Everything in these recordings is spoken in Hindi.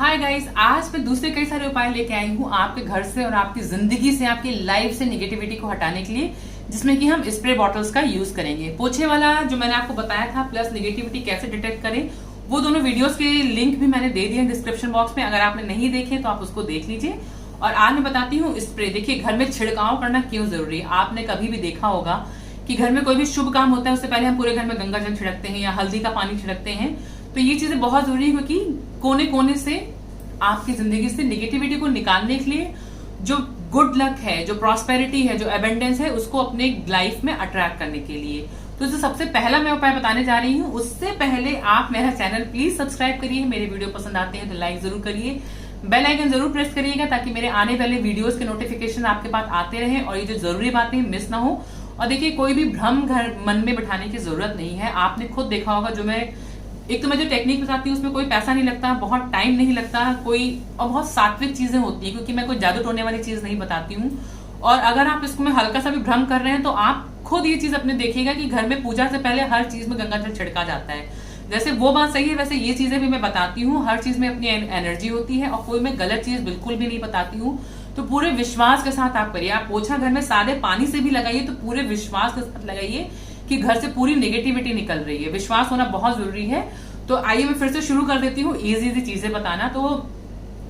हाय गाइस, आज मैं दूसरे कई सारे उपाय लेके आई हूँ आपके घर से और आपकी जिंदगी से, आपकी लाइफ से निगेटिविटी को हटाने के लिए, जिसमें कि हम स्प्रे बॉटल्स का यूज करेंगे। पोछे वाला जो मैंने आपको बताया था प्लस निगेटिविटी कैसे डिटेक्ट करें, वो दोनों वीडियोस के लिंक भी मैंने दे दिए डिस्क्रिप्शन बॉक्स में। अगर आपने नहीं देखे तो आप उसको देख लीजिए। और आज मैं बताती हूँ स्प्रे। देखिए, घर में छिड़काव करना क्यों जरूरी है। आपने कभी भी देखा होगा कि घर में कोई भी शुभ काम होता है उससे पहले हम पूरे घर में गंगा जल छिड़कते हैं या हल्दी का पानी छिड़कते हैं। तो ये चीजें बहुत जरूरी है, क्योंकि कोने कोने से आपकी जिंदगी से निगेटिविटी को निकालने के लिए, जो गुड लक है, जो प्रॉस्पेरिटी है, जो एबेंडेंस है, उसको अपने लाइफ में अट्रैक्ट करने के लिए। तो जो सबसे पहला मैं उपाय बताने जा रही हूँ, उससे पहले आप मेरा चैनल प्लीज सब्सक्राइब करिए। मेरे वीडियो पसंद आते हैं तो लाइक जरूर करिए, बेल आइकन जरूर प्रेस करिएगा, ताकि मेरे आने वाले वीडियोस के नोटिफिकेशन आपके पास आते रहे और ये जो जरूरी बातें मिस ना हो। और देखिए, कोई भी भ्रम घर मन में बिठाने की जरूरत नहीं है। आपने खुद देखा होगा, एक तो मैं जो टेक्निक बताती हूँ उसमें कोई पैसा नहीं लगता, बहुत टाइम नहीं लगता, और बहुत सात्विक चीजें होती है, क्योंकि मैं कोई जादू टोने वाली चीज नहीं बताती हूँ। और अगर आप इसको में हल्का सा भी भ्रम कर रहे हैं तो आप खुद ये चीज अपने देखिएगा कि घर में पूजा से पहले हर चीज में गंगा जल छिड़का जाता है। जैसे वो बात सही है, वैसे ये चीजें भी मैं बताती हूँ। हर चीज में अपनी एनर्जी होती है और कोई मैं गलत चीज बिल्कुल भी नहीं बताती हूँ। तो पूरे विश्वास के साथ आप करिए। आप पोछा घर में सादे पानी से भी लगाइए तो पूरे विश्वास के साथ लगाइए कि घर से पूरी नेगेटिविटी निकल रही है। विश्वास होना बहुत जरूरी है। तो आइए मैं फिर से शुरू कर देती हूँ इजी चीजें बताना। तो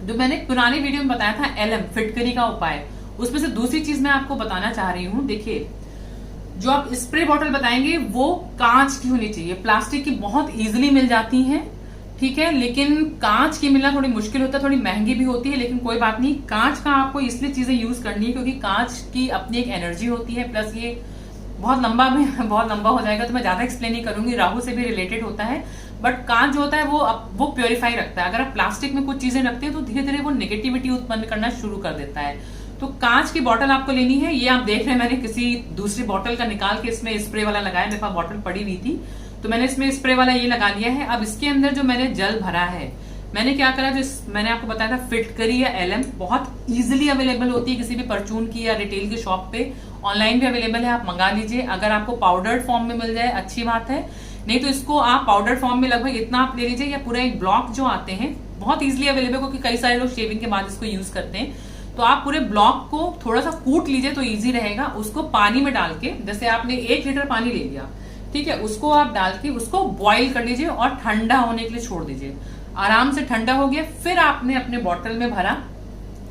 जो मैंने पुराने वीडियो में बताया था एलएम फिटकरी का उपाय, उसमें से दूसरी चीज मैं आपको बताना चाह रही हूँ। देखिए, जो आप स्प्रे बॉटल बताएंगे वो कांच की होनी चाहिए। प्लास्टिक की बहुत इजीली मिल जाती हैं, ठीक है, लेकिन कांच की मिलना थोड़ी मुश्किल होता है, थोड़ी महंगी भी होती है, लेकिन कोई बात नहीं। कांच का आपको इसलिए चीजें यूज करनी है क्योंकि कांच की अपनी एक एनर्जी होती है, प्लस ये बहुत लंबा हो जाएगा तो मैं ज्यादा एक्सप्लेन नहीं करूंगी। राहु से भी रिलेटेड होता है, बट कांच जो होता है वो प्योरीफाई रखता है। अगर आप प्लास्टिक में कुछ चीजें रखते हैं तो धीरे धीरे वो नेगेटिविटी उत्पन्न करना शुरू कर देता है। तो कांच की बोतल आपको लेनी है। ये आप देख रहे हैं, मैंने किसी दूसरी बोतल का निकाल के इसमें स्प्रे वाला लगाया। मेरे पास बोतल पड़ी हुई थी तो मैंने इसमें स्प्रे वाला ये लगा लिया है। अब इसके अंदर जो मैंने जल भरा है, मैंने क्या करा, जो मैंने आपको बताया था फिटकरी या एलएम बहुत इजीली अवेलेबल होती है किसी भी परचून की या रिटेल की शॉप पे। ऑनलाइन भी अवेलेबल है, आप मंगा लीजिए। अगर आपको पाउडर्ड फॉर्म में मिल जाए अच्छी बात है, नहीं तो इसको आप पाउडर फॉर्म में लगभग इतना आप ले लीजिए, या पूरा एक ब्लॉक जो आते हैं बहुत इजीली अवेलेबल, क्योंकि कई सारे लोग शेविंग के बाद इसको यूज करते हैं। तो आप पूरे ब्लॉक को थोड़ा सा कूट लीजिए तो इजी रहेगा। उसको पानी में डाल के, जैसे आपने 1 लीटर पानी ले लिया, ठीक है, उसको आप डाल के उसको बॉइल कर लीजिए और ठंडा होने के लिए छोड़ दीजिए। आराम से ठंडा हो गया, फिर आपने अपने बॉटल में भरा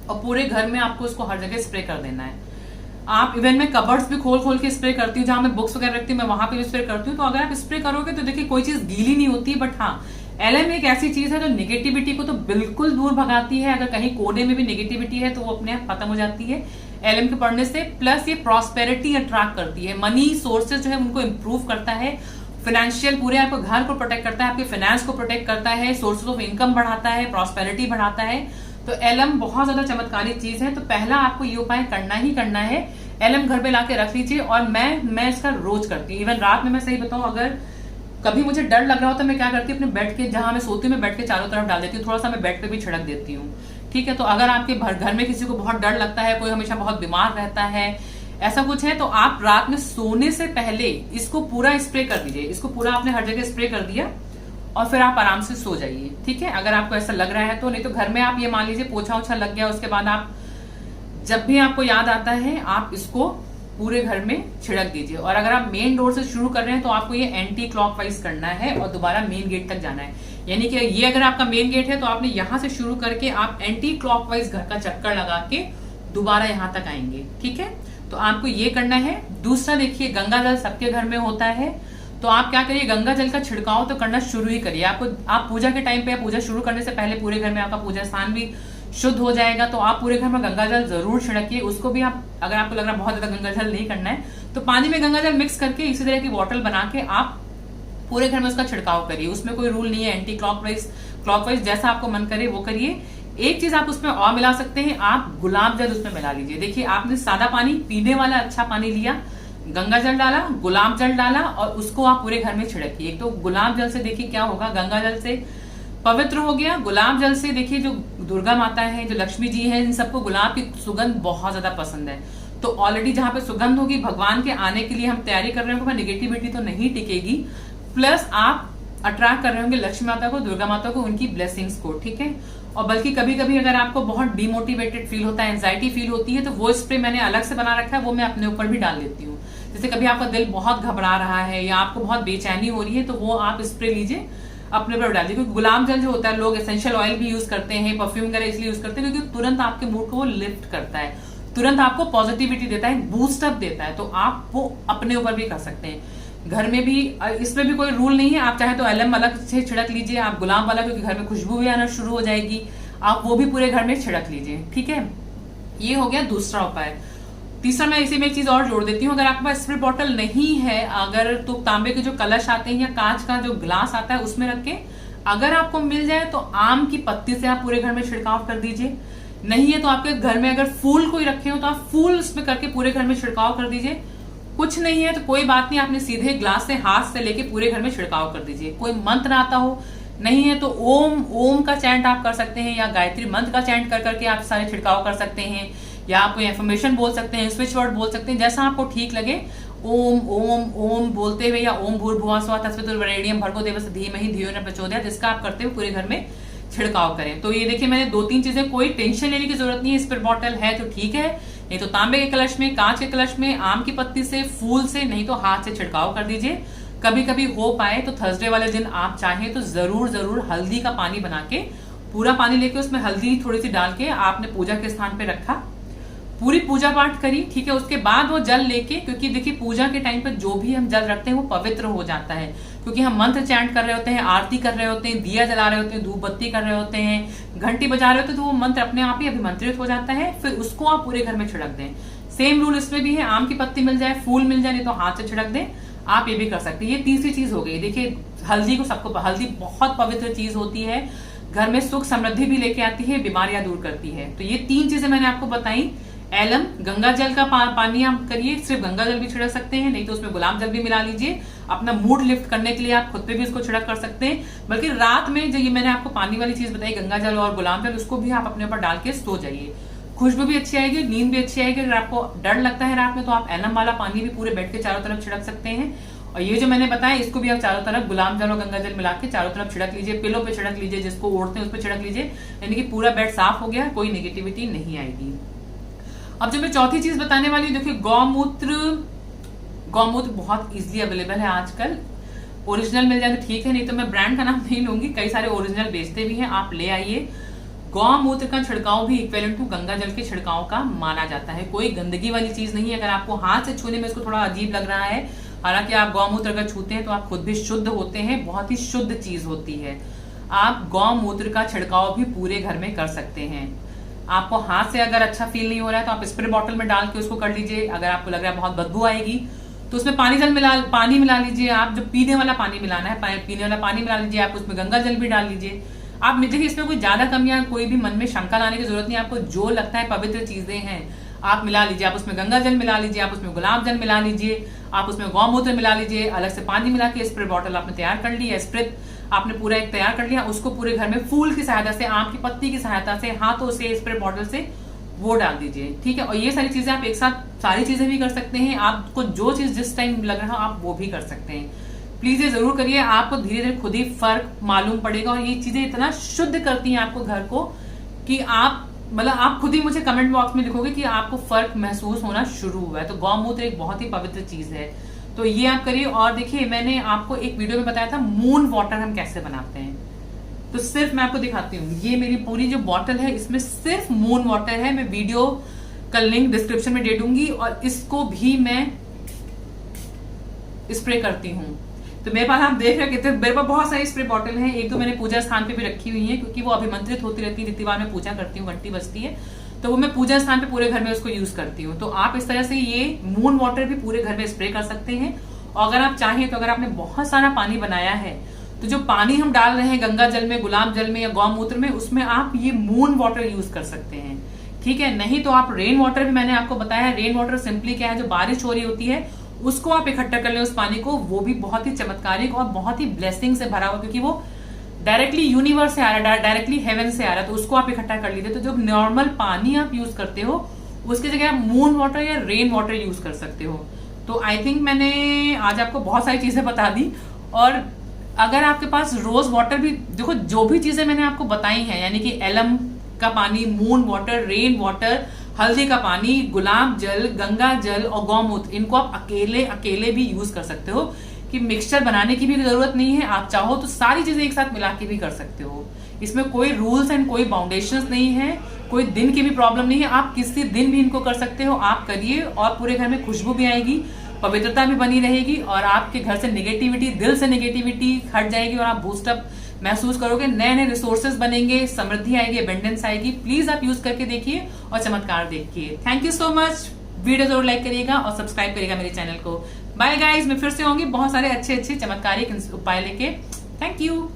और पूरे घर में आपको उसको हर जगह स्प्रे कर देना है। आप इवन मैं कबर्ड्स भी खोल के स्प्रे करती हूँ, जहां मैं बुक्स वगैरह रखती हूँ, मैं वहां पे भी स्प्रे करती हूँ। तो अगर आप स्प्रे करोगे तो देखिए कोई चीज गीली नहीं होती, बट हाँ, एलएम एक ऐसी चीज है जो नेगेटिविटी को तो बिल्कुल दूर भगाती है। अगर कहीं कोने में भी नेगेटिविटी है तो वो अपने आप खत्म हो जाती है एलएम के पढ़ने से। प्लस ये प्रॉस्पेरिटी अट्रैक्ट करती है, मनी सोर्सेज जो है उनको इंप्रूव करता है, फाइनेंशियल पूरे आपको घर को प्रोटेक्ट करता है, आपके फाइनेंस को प्रोटेक्ट करता है, सोर्सेज ऑफ इनकम बढ़ाता है, प्रॉस्पेरिटी बढ़ाता है। तो एलएम बहुत ज्यादा चमत्कारी चीज है। तो पहला आपको ये उपाय करना ही करना है। एलएम घर पे लाके रख लीजिए। और मैं इसका रोज करती हूँ। इवन रात में मैं सही बताऊं, अगर कभी मुझे डर लग रहा होता है, मैं क्या करती हूँ, अपने बेड के जहां मैं सोती हूँ, मैं बेड के चारों तरफ डाल देती हूँ। थोड़ा सा मैं बेड पे भी छिड़क देती हूँ, ठीक है। तो अगर आपके घर में किसी को बहुत डर लगता है, कोई हमेशा बहुत बीमार रहता है, ऐसा कुछ है, तो आप रात में सोने से पहले इसको पूरा स्प्रे कर दीजिए। इसको पूरा आपने हर जगह स्प्रे कर दिया और फिर आप आराम से सो जाइए, ठीक है, अगर आपको ऐसा लग रहा है तो। नहीं तो घर में आप ये मान लीजिए पोछा ओछा लग गया, उसके बाद आप जब भी आपको याद आता है आप इसको पूरे घर में छिड़क दीजिए। और अगर आप मेन डोर से शुरू कर रहे हैं तो आपको ये एंटी क्लॉकवाइज करना है और दोबारा मेन गेट तक जाना है। यानी कि ये अगर आपका मेन गेट है तो आपने यहां से शुरू करके आप एंटी क्लॉकवाइज घर का चक्कर लगा के दोबारा यहां तक आएंगे, ठीक है। तो आपको ये करना है। दूसरा, देखिए, गंगा जल सबके घर में होता है, तो आप क्या करिए, गंगा जल का छिड़काव तो करना शुरू ही करिए। आप पूजा के टाइम पे, पूजा शुरू करने से पहले पूरे घर में आपका पूजा स्थान भी शुद्ध हो जाएगा। तो आप पूरे घर में गंगा जल जरूर छिड़किए। उसको भी आप, अगर आपको लग रहा है बहुत ज्यादा गंगा जल नहीं करना है, तो पानी में गंगा जल मिक्स करके इसी तरह की बॉटल बना के आप पूरे घर में उसका छिड़काव करिए। उसमें कोई रूल नहीं है, एंटी क्लॉकवाइज जैसा आपको मन करे वो करिए। एक चीज आप उसमें और मिला सकते हैं, आप गुलाब जल उसमें मिला लीजिए। देखिए, आपने सादा पानी, पीने वाला अच्छा पानी लिया, गंगा जल डाला, गुलाब जल डाला और उसको आप पूरे घर में छिड़किए। एक तो गुलाब जल से देखिए क्या होगा, गंगा जल से पवित्र हो गया। गुलाब जल से देखिए, जो दुर्गा माता है, जो लक्ष्मी जी है, इन सबको गुलाब की सुगंध बहुत ज्यादा पसंद है। तो ऑलरेडी जहां पे सुगंध होगी, भगवान के आने के लिए हम तैयारी कर रहे हैं, नेगेटिविटी तो नहीं टिकेगी। प्लस आप अट्रैक्ट कर रहे होंगे लक्ष्मी माता को, दुर्गा माता को, उनकी ब्लेसिंग्स को, ठीक है। और बल्कि कभी कभी अगर आपको बहुत डिमोटिवेटेड फील होता है, एंजाइटी फील होती है, तो वो स्प्रे मैंने अलग से बना रखा है, वो मैं अपने ऊपर भी डाल देती हूँ। जैसे कभी आपका दिल बहुत घबरा रहा है या आपको बहुत बेचैनी हो रही है, तो वो आप स्प्रे लीजिए, अपने ऊपर डाल दीजिए। क्योंकि गुलाब जल जो होता है, लोग एसेंशियल ऑयल भी यूज करते हैं, परफ्यूम वगैरह इसलिए यूज करते हैं क्योंकि तुरंत आपके मूड को वो लिफ्ट करता है, तुरंत आपको पॉजिटिविटी देता है, बूस्टअप देता है। तो आप वो अपने ऊपर भी कर सकते हैं, घर में भी। इसमें भी कोई रूल नहीं है, आप चाहे तो एलम अलग से छिड़क लीजिए, आप गुलाब वाला, क्योंकि घर में खुशबू भी आना शुरू हो जाएगी, आप वो भी पूरे घर में छिड़क लीजिए, ठीक है। ये हो गया दूसरा उपाय। तीसरा मैं इसी में एक चीज और जोड़ देती हूँ, अगर आपके पास स्प्रे बॉटल नहीं है, अगर तो तांबे के जो कलश आते हैं या कांच का जो ग्लास आता है उसमें रख के, अगर आपको मिल जाए तो आम की पत्ती से आप पूरे घर में छिड़काव कर दीजिए। नहीं है तो आपके घर में अगर फूल कोई रखे हो तो आप फूल उसमें करके पूरे घर में छिड़काव कर दीजिए। कुछ नहीं है तो कोई बात नहीं, आपने सीधे ग्लास से हाथ से लेके पूरे घर में छिड़काव कर दीजिए। कोई मंत्र आता हो, नहीं है तो ओम का चैंट आप कर सकते हैं, या गायत्री मंत्र का चैंट कर करके आप सारे छिड़काव कर सकते हैं, या आप कोई एफर्मेशन बोल सकते हैं, स्विच वर्ड बोल सकते हैं, जैसा आपको ठीक लगे। ओम ओम ओम बोलते हुए, या ओम भूर्भुवः स्वः तत्सवितुर्वरेण्यम भर्गो देवस्य धीमहि धियो न प्रचोदयात्, जिसका आप करते हुए पूरे घर में छिड़काव करें। तो ये देखिए मैंने 2-3 चीजें, कोई टेंशन लेने की जरूरत नहीं है। स्प्रे बॉटल है तो ठीक है, नहीं तो तांबे के कलश में, कांच के कलश में, आम की पत्ती से, फूल से, नहीं तो हाथ से छिड़काव कर दीजिए। कभी कभी हो पाए तो थर्सडे वाले दिन आप चाहें तो जरूर हल्दी का पानी बना के, पूरा पानी लेके उसमें हल्दी थोड़ी सी डाल के आपने पूजा के स्थान पे रखा, पूरी पूजा पाठ करी, ठीक है। उसके बाद वो जल लेके, क्योंकि देखिए पूजा के टाइम पर जो भी हम जल रखते हैं वो पवित्र हो जाता है, क्योंकि हम मंत्र चैंट कर रहे होते हैं, आरती कर रहे होते हैं, दिया जला रहे होते हैं, धूप बत्ती कर रहे होते हैं, घंटी बजा रहे होते हैं, तो वो मंत्र अपने आप ही अभिमंत्रित हो जाता है। फिर उसको आप पूरे घर में छिड़क दें। सेम रूल इसमें भी है, आम की पत्ती मिल जाए, फूल मिल जाए, नहीं तो हाथ से छिड़क दें, आप ये भी कर सकते हैं। ये तीसरी चीज हो गई। देखिए हल्दी को सबको, हल्दी बहुत पवित्र चीज होती है, घर में सुख समृद्धि भी लेके आती है, बीमारियां दूर करती है। तो ये 3 चीजें मैंने आपको बताई। एलम, गंगा जल का पानी आप करिए, सिर्फ गंगा जल भी छिड़क सकते हैं, नहीं तो उसमें गुलाब जल भी मिला लीजिए। अपना मूड लिफ्ट करने के लिए आप खुद पे भी इसको छिड़क कर सकते हैं। बल्कि रात में जो ये मैंने आपको पानी वाली चीज बताई, गंगा जल और गुलाब जल, उसको भी आप अपने ऊपर डाल के सो जाइए। खुशबू भी अच्छी आएगी, नींद भी अच्छी आएगी। अगर आपको डर लगता है रात में तो आप एलम वाला पानी भी पूरे बेड के चारों तरफ छिड़क सकते हैं। और ये जो मैंने बताया, इसको भी आप चारों तरफ गुलाब जल और गंगा जल मिला के चारों तरफ छिड़क लीजिए, पिलो पे छिड़क लीजिए, जिसको ओढ़ते हैं उस पर छिड़क लीजिए, यानी कि पूरा बेड साफ हो गया, कोई नेगेटिविटी नहीं आएगी। अब जो मैं चौथी चीज बताने वाली, देखिए गौमूत्र बहुत इजीली अवेलेबल है आजकल। ओरिजिनल मिल जाए तो ठीक है, नहीं तो मैं ब्रांड का नाम नहीं लूंगी, कई सारे ओरिजिनल बेचते भी हैं, आप ले आइए। गौमूत्र का छिड़काव भी इक्विवेलेंट टू गंगा जल के छिड़काव का माना जाता है, कोई गंदगी वाली चीज नहीं है। अगर आपको हाथ से छूने में इसको थोड़ा अजीब लग रहा है, हालांकि आप गौमूत्र अगर छूते हैं तो आप खुद भी शुद्ध होते हैं, बहुत ही शुद्ध चीज होती है। आप गौमूत्र का छिड़काव भी पूरे घर में कर सकते हैं। आपको हाथ से अगर अच्छा फील नहीं हो रहा है तो आप स्प्रे बॉटल में डाल के उसको कर लीजिए। अगर आपको लग रहा है बहुत बदबू आएगी तो उसमें पानी मिला लीजिए। आप जो पीने वाला पानी मिलाना है, पीने वाला पानी मिला लीजिए, आप उसमें गंगा जल भी डाल लीजिए। आप देखिए इसमें कोई ज्यादा कम या कोई भी मन में शंका लाने की जरूरत नहीं। आपको जो लगता है पवित्र चीजें हैं आप मिला लीजिए। आप उसमें गंगा जल मिला लीजिए, आप उसमें गुलाब जल मिला लीजिए, आप उसमें गौमूत्र मिला लीजिए, अलग से पानी मिला के स्प्रे बॉटल आपने तैयार कर ली, स्प्रे आपने पूरा एक तैयार कर लिया। उसको पूरे घर में फूल की सहायता से, आम की पत्ती की सहायता से, हाथों से, स्प्रे बॉटल से वो डाल दीजिए, ठीक है। और ये सारी चीजें आप एक साथ सारी चीजें भी कर सकते हैं। आपको जो चीज जिस टाइम लग रहा हो आप वो भी कर सकते हैं। प्लीज ये जरूर करिए, आपको धीरे धीरे खुद ही फर्क मालूम पड़ेगा। और ये चीजें इतना शुद्ध करती हैं आपको घर को कि आप आप खुद ही मुझे कमेंट बॉक्स में लिखोगे कि आपको फर्क महसूस होना शुरू हुआ है। तो गौमूत्र एक बहुत ही पवित्र चीज है, तो ये आप करिए। और देखिए मैंने आपको एक वीडियो में बताया था मून वाटर हम कैसे बनाते हैं, तो सिर्फ मैं आपको दिखाती हूँ। ये मेरी पूरी जो बॉटल है इसमें सिर्फ मून वाटर है। मैं वीडियो का लिंक डिस्क्रिप्शन में दे दूंगी। और इसको भी मैं स्प्रे करती हूँ। तो मेरे पास आप देख रहे हैं मेरे पास बहुत सारी स्प्रे बॉटल हैं। एक तो मैंने पूजा स्थान पे भी रखी हुई है, क्योंकि वो अभिमंत्रित होती रहती है। ऋतिवार में पूजा करती हूँ, घंटी बजती है, तो वो मैं पूजा स्थान पे पूरे घर में उसको यूज करती हूँ। तो आप इस तरह से ये मून वाटर भी पूरे घर में स्प्रे कर सकते हैं। और अगर आप चाहें तो अगर आपने बहुत सारा पानी बनाया है तो जो पानी हम डाल रहे हैं गंगा जल में, गुलाब जल में या गौमूत्र में, उसमें आप ये मून वाटर यूज कर सकते हैं, ठीक है। नहीं तो आप रेन वाटर भी, मैंने आपको बताया रेन वाटर सिंपली क्या है, जो बारिश हो रही होती है उसको आप इकट्ठा कर लें उस पानी को, वो भी बहुत ही चमत्कारिक और बहुत ही ब्लेसिंग से भरा हुआ, क्योंकि वो डायरेक्टली यूनिवर्स से आ रहा है, डायरेक्टली हेवन से आ रहा है, तो उसको आप इकट्ठा कर लीजिए। तो जो नॉर्मल पानी आप यूज करते हो उसकी जगह आप मून वाटर या रेन वाटर यूज कर सकते हो। तो आई थिंक मैंने आज आपको बहुत सारी चीजें बता दी। और अगर आपके पास रोज वाटर भी, देखो जो भी चीजें मैंने आपको बताई हैं, यानी कि एलम का पानी, मून वाटर, रेन वाटर, हल्दी का पानी, गुलाब जल, गंगा जल और गौमूत्र, इनको आप अकेले अकेले भी यूज कर सकते हो, कि मिक्सचर बनाने की भी जरूरत नहीं है। आप चाहो तो सारी चीजें एक साथ मिला के भी कर सकते हो। इसमें कोई रूल्स एंड कोई बाउंडेशंस नहीं है, कोई दिन की भी प्रॉब्लम नहीं है। आप किसी दिन भी इनको कर सकते हो। आप करिए और पूरे घर में खुशबू भी आएगी, पवित्रता भी बनी रहेगी और आपके घर से नेगेटिविटी, दिल से नेगेटिविटी हट जाएगी और आप बूस्टअप महसूस करोगे। नए नए रिसोर्सेज बनेंगे, समृद्धि आएगी, एबंडेंस आएगी। प्लीज आप यूज करके देखिए और चमत्कार देखिए। Thank you so much. Video जरूर लाइक करिएगा और सब्सक्राइब करिएगा मेरे चैनल को। बाय गाइज, मैं फिर से आऊंगी बहुत सारे अच्छे अच्छे चमत्कारिक उपाय लेके। Thank you.